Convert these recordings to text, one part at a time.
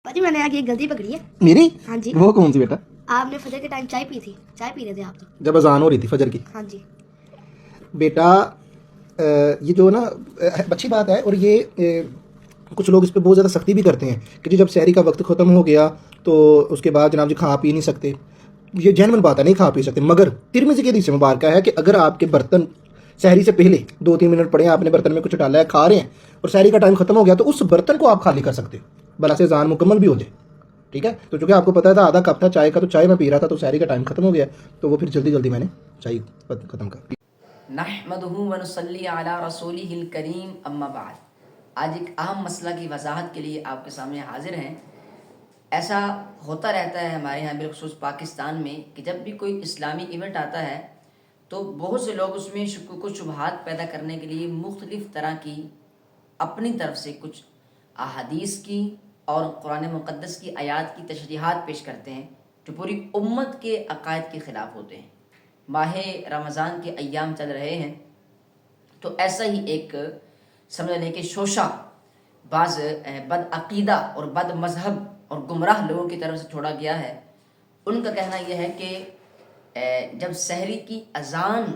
पाजी मैंने आगे एक गलती पकड़ी है। मेरी? हाँ जी। वो कौन सी बेटा? आपने फजर के टाइम चाय पी थी, चाय पी रहे थे आप तो। जब अजान हो रही थी फजर की। हाँ जी। बेटा ये जो ना अच्छी बात है, और ये कुछ लोग इस पे बहुत ज़्यादा सख्ती भी करते हैं कि जी जब सहरी का वक्त ख़त्म हो गया तो उसके बाद जनाब जी खा पी नहीं सकते। ये जेन्युइन बात है, नहीं खा पी सकते, मगर तिरमिज़ी की हदीस मुबारक है कि अगर आपके बर्तन सहरी से पहले 2-3 मिनट पड़े, आपने बर्तन में कुछ डाला है, खा रहे हैं और सहरी का टाइम ख़त्म हो गया, तो उस बर्तन को आप खाली कर सकते हो भला से अजान मुकम्मल भी हो जाए। ठीक है, तो चूँकि आपको पता था आधा कप था चाय का, तो चाय मैं पी रहा था तो सहरी का टाइम ख़त्म हो गया, तो वो फिर जल्दी जल्दी मैंने चाय ख़त्म कर। नहमदुहु व नुसल्ली अला रसूलिहिल करीम अम्मा बाद। आज एक अहम मसला की वजाहत के लिए आपके सामने हाजिर हैं। ऐसा होता रहता है हमारे यहाँ बिलखुसूस पाकिस्तान में कि जब भी कोई इस्लामी इवेंट आता है तो बहुत से लोग उसमें शुक्क व शुबहात पैदा करने के लिए मुख्तलिफ़ तरह की अपनी तरफ से कुछ अहादीस की और कुरान मुक़द्दस की आयात की तशरीहात पेश करते हैं जो पूरी उम्मत के अकायद के ख़िलाफ़ होते हैं। माह रमज़ान के अय्याम चल रहे हैं तो ऐसा ही एक समझ लें कि शोशा बाज़ बदअक़ीदा और बद मज़हब और गुमराह लोगों की तरफ से छोड़ा गया है। उनका कहना यह है कि जब सहरी की अज़ान,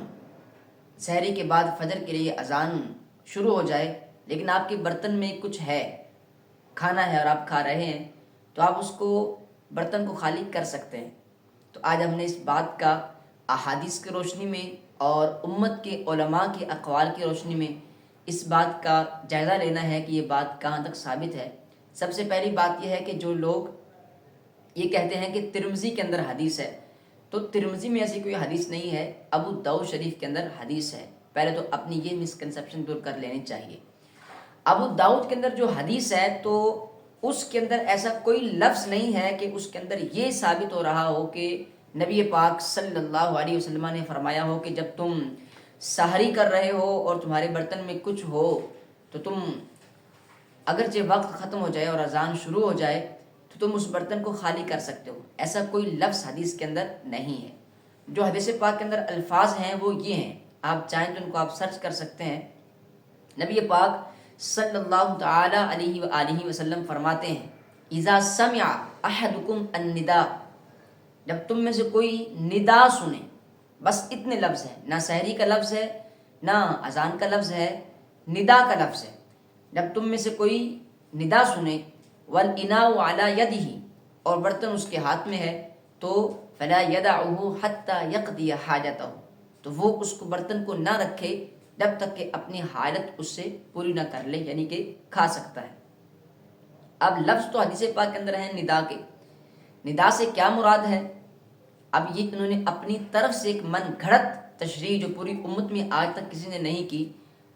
सहरी के बाद फजर के लिए अज़ान शुरू हो जाए लेकिन आपके बर्तन में कुछ है, खाना है और आप खा रहे हैं, तो आप उसको बर्तन को खाली कर सकते हैं। तो आज हमने इस बात का अहादीस की रोशनी में और उम्मत के उलमा के अक़वाल की रोशनी में इस बात का जायज़ा लेना है कि ये बात कहाँ तक साबित है। सबसे पहली बात यह है कि जो लोग ये कहते हैं कि तिरमिज़ी के अंदर हदीस है, तो तिरमिज़ी में ऐसी कोई हदीस नहीं है, अबू दाऊद शरीफ के अंदर हदीस है। पहले तो अपनी ये मिसकंसेप्शन दूर कर लेनी चाहिए। अबू दाऊद के अंदर जो हदीस है तो उसके अंदर ऐसा कोई लफ्ज़ नहीं है कि उसके अंदर ये साबित हो रहा हो कि नबी पाक सल्लल्लाहु अलैहि वसल्लम ने फरमाया हो कि जब तुम सहरी कर रहे हो और तुम्हारे बर्तन में कुछ हो तो तुम अगरचे वक्त ख़त्म हो जाए और अजान शुरू हो जाए तो तुम उस बर्तन को खाली कर सकते हो। ऐसा कोई लफ्ज़ हदीस के अंदर नहीं है। जो हदीस पाक के अंदर अल्फाज हैं वो ये हैं, आप चाहें तो उनको आप सर्च कर सकते हैं। नबी पाक सल्लल्लाहु तआला अलैहि वसल्लम फरमाते हैं, इज़ा समिअ अहदुकुम अन्निदा, जब तुम में से कोई निदा सुने, बस इतने लफ्ज़ हैं, ना सहरी का लफ्ज़ है ना अजान का लफ्ज़ है, निदा का लफ्ज़ है। जब तुम में से कोई निदा सुने, वल इनाउ अला यदिही, और बर्तन उसके हाथ में है, तो फला यदअहु हत्ता यक़दी हाजतहु, तो वो उसको बर्तन को ना रखे जब तक कि अपनी हालत उससे पूरी ना कर ले, यानी कि खा सकता है। अब लफ्ज़ तो हदीस पाक के अंदर है निदा के, निदा से क्या मुराद है? अब ये इन्होंने अपनी तरफ से एक मन घड़त तशरीह जो पूरी उम्मत में आज तक किसी ने नहीं की,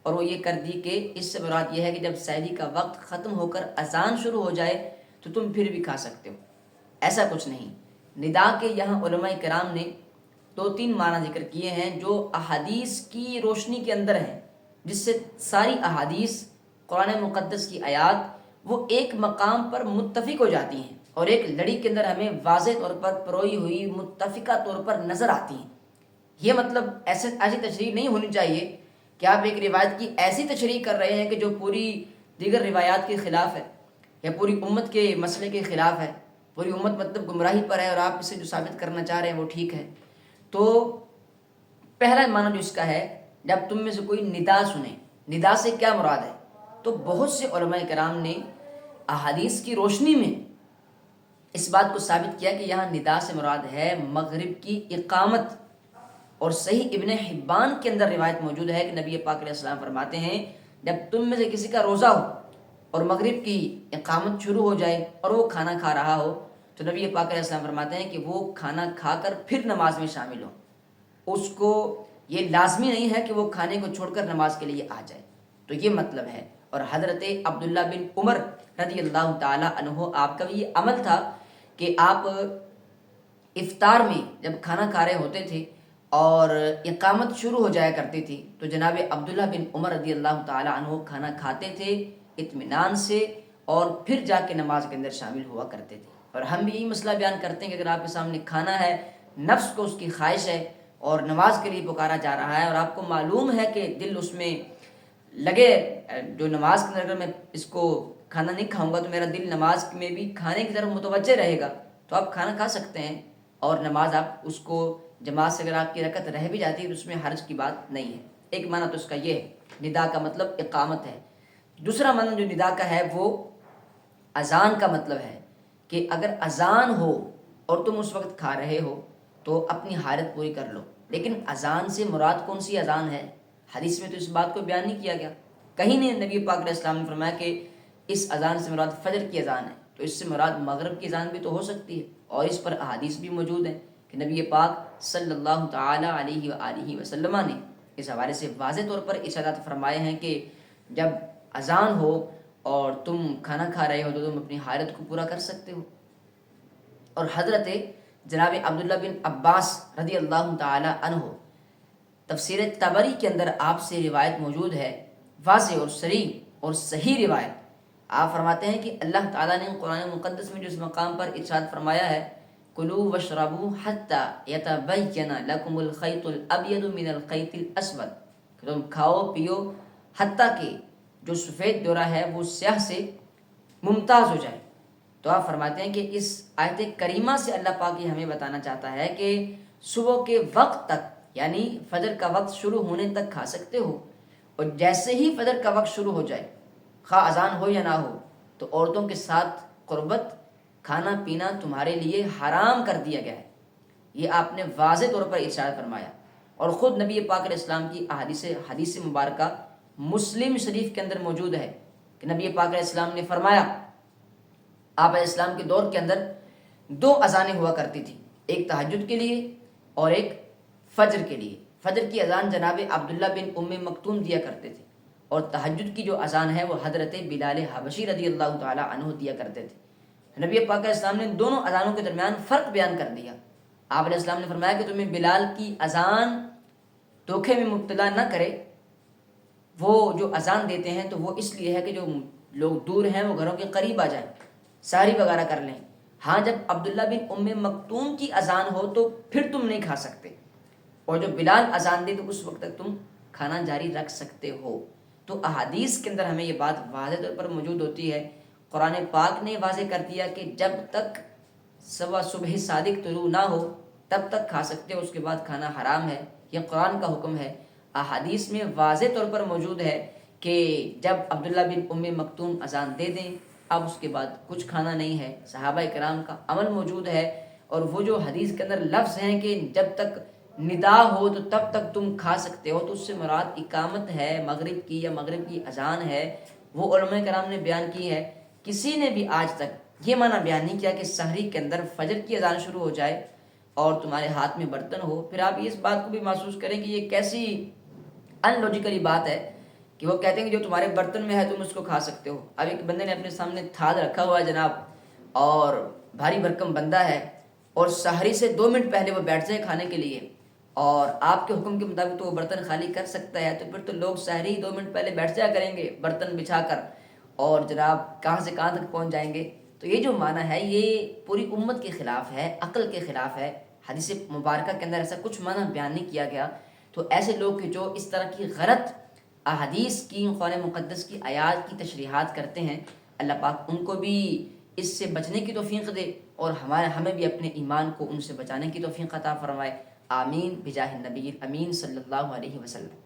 और वो ये कर दी कि इससे मुराद ये है कि जब सहरी का वक्त ख़त्म होकर अजान शुरू हो जाए तो तुम फिर भी खा सकते हो। ऐसा कुछ नहीं। निदा के यहाँ उलमाए किराम ने 2-3 माना जिक्र किए हैं जो अहादीस की रोशनी के अंदर हैं, जिससे सारी अहादीस कुरान मुक़द्दस की आयात वो एक मकाम पर मुत्तफ़िक हो जाती हैं और एक लड़ी के अंदर हमें वाज़ेह तौर पर परोई हुई मुत्तफ़िका तौर पर नज़र आती हैं। ये मतलब ऐसी तशरीह नहीं होनी चाहिए कि आप एक रिवायत की ऐसी तशरीह कर रहे हैं कि जो पूरी दीगर रिवायात के ख़िलाफ़ है या पूरी उम्मत के मसले के ख़िलाफ़ है। पूरी उम्मत मतलब गुमराही पर है और आप इसे जो साबित करना चाह रहे हैं वो ठीक है। तो पहला माना जो इसका है, जब तुम में से कोई निदा सुने, निदा से क्या मुराद है? तो बहुत से उलमाए किराम ने अहादीस की रोशनी में इस बात को साबित किया कि यहाँ निदा से मुराद है मगरिब की इकामत। और सही इब्ने हिब्बान के अंदर रिवायत मौजूद है कि नबी पाक अलैहि सलाम फरमाते हैं, जब तुम में से किसी का रोज़ा हो और मगरिब की इकामत शुरू हो जाए और वो खाना खा रहा हो, तो नबी पाक अलैहि सलाम फरमाते हैं कि वो खाना खाकर फिर नमाज में शामिल हो। उसको ये लाजमी नहीं है कि वो खाने को छोड़कर नमाज के लिए आ जाए। तो ये मतलब है। और हज़रत अब्दुल्ला बिन उमर रज़ी अल्लाह ताला अन्हु, आपका भी ये अमल था कि आप इफ्तार में जब खाना खा रहे होते थे और इकामत शुरू हो जाया करती थी, तो जनाब अब्दुल्ला बिन उमर रज़ी अल्लाह ताला अन्हु खाना खाते थे इत्मीनान से और फिर जाके नमाज के अंदर शामिल हुआ करते थे। और हम भी यही मसला बयान करते हैं कि अगर आपके सामने खाना है, नफ्स को उसकी ख्वाहिश है और नमाज के लिए पुकारा जा रहा है और आपको मालूम है कि दिल उसमें लगे, जो नमाज के अंदर अगर मैं इसको کھانا نہیں کھاؤں گا تو میرا دل نماز میں بھی کھانے کی طرف متوجہ رہے گا، تو آپ کھانا کھا سکتے ہیں اور نماز آپ اس کو جماعت سے اگر آپ کی رکعت رہ بھی جاتی ہے تو اس میں حرج کی بات نہیں ہے۔ ایک معنی تو اس کا یہ ہے، ندا کا مطلب اقامت ہے۔ دوسرا معنی جو ندا کا ہے وہ اذان کا مطلب ہے، کہ اگر اذان ہو اور تم اس وقت کھا رہے ہو تو اپنی حالت پوری کر لو۔ لیکن اذان سے مراد کون سی اذان ہے؟ حدیث میں تو اس بات کو بیان نہیں کیا گیا، کہیں نہیں نبی پاک علیہ السلام نے فرمایا کہ اس اذان سے مراد فجر کی اذان ہے، تو اس سے مراد مغرب کی اذان بھی تو ہو سکتی ہے، اور اس پر احادیث بھی موجود ہیں کہ نبی پاک صلی اللہ تعالی علیہ وآلہ وسلم نے اس حوالے سے واضح طور پر ارشادات فرمائے ہیں کہ جب اذان ہو اور تم کھانا کھا رہے ہو تو تم اپنی حالت کو پورا کر سکتے ہو۔ اور حضرت جناب عبداللہ بن عباس رضی اللہ تعالی عنہ، تفسیر طبری کے اندر آپ سے روایت موجود ہے، واضح اور صریح اور صحیح روایت۔ آپ فرماتے ہیں کہ اللہ تعالیٰ نے قرآن مقدس میں جو اس مقام پر ارشاد فرمایا ہے، کلوا واشربوا حتی یتبین لکم الخیط الابیض من الخیط الاسود، کہ تم کھاؤ پیو حتیٰ کہ جو سفید ڈورا ہے وہ سیاہ سے ممتاز ہو جائے۔ تو آپ فرماتے ہیں کہ اس آیت کریمہ سے اللہ پاک یہ ہمیں بتانا چاہتا ہے کہ صبح کے وقت تک، یعنی فجر کا وقت شروع ہونے تک کھا سکتے ہو، اور جیسے ہی فجر کا وقت شروع ہو جائے، خواہ اذان ہو یا نہ ہو، تو عورتوں کے ساتھ قربت، کھانا پینا تمہارے لیے حرام کر دیا گیا ہے۔ یہ آپ نے واضح طور پر ارشاد فرمایا، اور خود نبی پاک علیہ السلام کی حدیث مبارکہ مسلم شریف کے اندر موجود ہے کہ نبی پاک علیہ السلام نے فرمایا، آپ علیہ السلام کے دور کے اندر 2 اذانیں ہوا کرتی تھی، ایک تہجد کے لیے اور ایک فجر کے لیے۔ فجر کی اذان جناب عبداللہ بن ام مکتوم دیا کرتے تھے، اور تہجد کی جو اذان ہے وہ حضرت بلال حبشی رضی اللہ تعالی عنہ دیا کرتے تھے۔ نبی پاک علیہ السلام نے دونوں اذانوں کے درمیان فرق بیان کر دیا۔ آپ علیہ السلام نے فرمایا کہ تمہیں بلال کی اذان دھوکے میں مبتلا نہ کرے، وہ جو اذان دیتے ہیں تو وہ اس لیے ہے کہ جو لوگ دور ہیں وہ گھروں کے قریب آ جائیں، سحری وغیرہ کر لیں۔ ہاں جب عبداللہ بن ام مکتوم کی اذان ہو تو پھر تم نہیں کھا سکتے، اور جو بلال اذان دے تو اس وقت تک تم کھانا جاری رکھ سکتے ہو۔ تو احادیث کے اندر ہمیں یہ بات واضح طور پر موجود ہوتی ہے۔ قرآن پاک نے واضح کر دیا کہ جب تک صبح صادق طلوع نہ ہو تب تک کھا سکتے ہو، اس کے بعد کھانا حرام ہے، یہ قرآن کا حکم ہے۔ احادیث میں واضح طور پر موجود ہے کہ جب عبداللہ بن ام مکتوم اذان دے دیں اب اس کے بعد کچھ کھانا نہیں ہے۔ صحابہ کرام کا عمل موجود ہے، اور وہ جو حدیث کے اندر لفظ ہیں کہ جب تک ندا ہو تو تب تک تم کھا سکتے ہو، تو اس سے مراد اقامت ہے مغرب کی یا مغرب کی اذان ہے، وہ علماء کرام نے بیان کی ہے۔ کسی نے بھی آج تک یہ معنی بیان نہیں کیا کہ سحری کے اندر فجر کی اذان شروع ہو جائے اور تمہارے ہاتھ میں برتن ہو۔ پھر آپ اس بات کو بھی محسوس کریں کہ یہ کیسی ان لاجیکلی بات ہے کہ وہ کہتے ہیں کہ جو تمہارے برتن میں ہے تم اس کو کھا سکتے ہو۔ اب ایک بندے نے اپنے سامنے تھال رکھا ہوا ہے جناب، اور بھاری بھرکم بندہ ہے، اور سحری سے 2 منٹ پہلے وہ بیٹھ جائے کھانے کے لیے، اور آپ کے حکم کے مطابق تو وہ برتن خالی کر سکتا ہے، تو پھر تو لوگ سحری 2 منٹ پہلے بیٹھ جایا کریں گے برتن بچھا کر، اور جناب کہاں سے کہاں تک پہنچ جائیں گے۔ تو یہ جو معنی ہے یہ پوری امت کے خلاف ہے، عقل کے خلاف ہے۔ حدیث مبارکہ کے اندر ایسا کچھ معنی بیان نہیں کیا گیا۔ تو ایسے لوگ کہ جو اس طرح کی غلط احادیث کی، قرآن مقدس کی آیات کی تشریحات کرتے ہیں، اللہ پاک ان کو بھی اس سے بچنے کی توفیق دے، اور ہمیں بھی اپنے ایمان کو ان سے بچانے کی توفیق عطا فرمائے۔ آمین بجاہ النبی الامین صلی اللہ علیہ وسلم۔